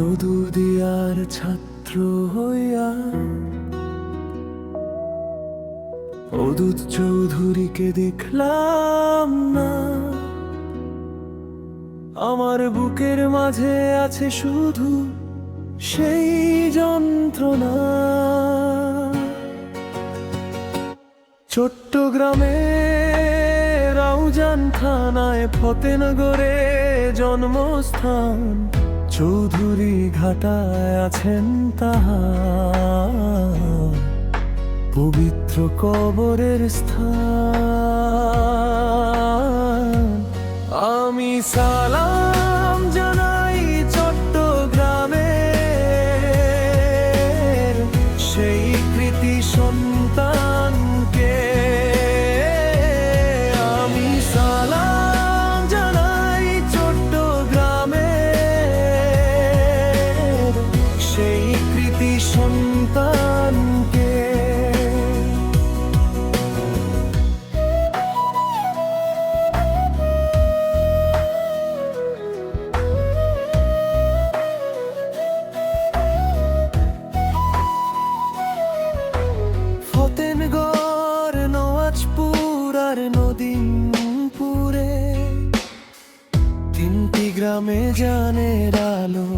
বদুদিয়ার ছাত্র হইয়া অদূত চৌধুরীকে দেখলাম না। আমার বুকের মাঝে আছে শুধু সেই যন্ত্রণা। চট্টগ্রামে রাউজান থানায় ফতেনগরে জন্মস্থান, চৌধুরী ঘাটায় আছেন তাহার পবিত্র কবরের স্থান। আমি সালাম জানাই চট্টগ্রামের সেই কৃতি সন্তানকে। আমি সালাম জানাই চট্টগ্রামের সেই কৃতি সন্তানকে। ফতেনগর, নওয়াজপুর আর নদীমপুরে তিনটি গ্রামে জানের আলো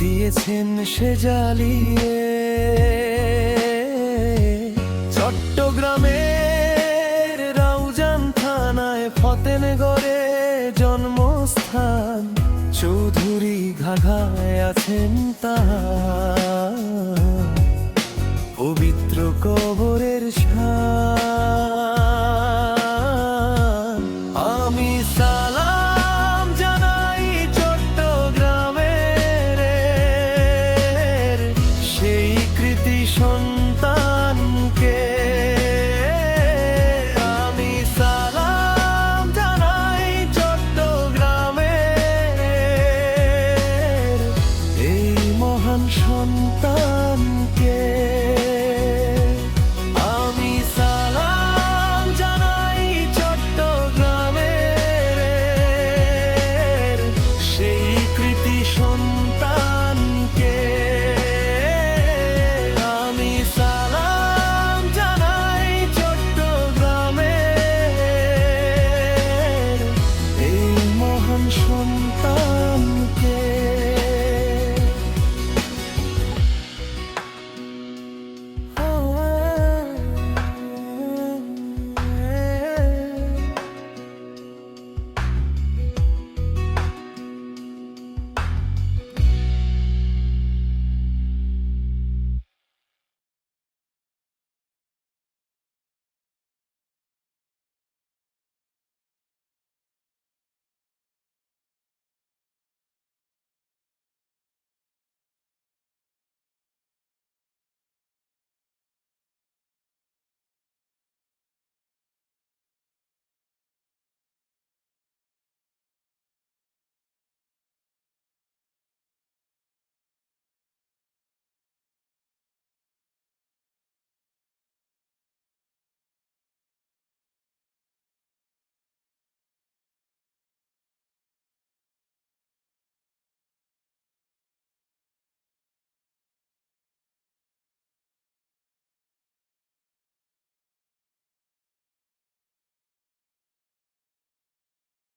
দিয়েছেন সে জ্বালিয়ে। চট্টগ্রামের রাউজান থানায় ফতেনগরে জন্মস্থান, চৌধুরী ঘাটায় আছেন তাহার পবিত্র কবরের শান। আমি সালাম জানাই চট্টগ্রামের সেই কৃতি সন্তানকে। আমি সালাম জানাই চট্টগ্রামের এই মহান সন্তানকে।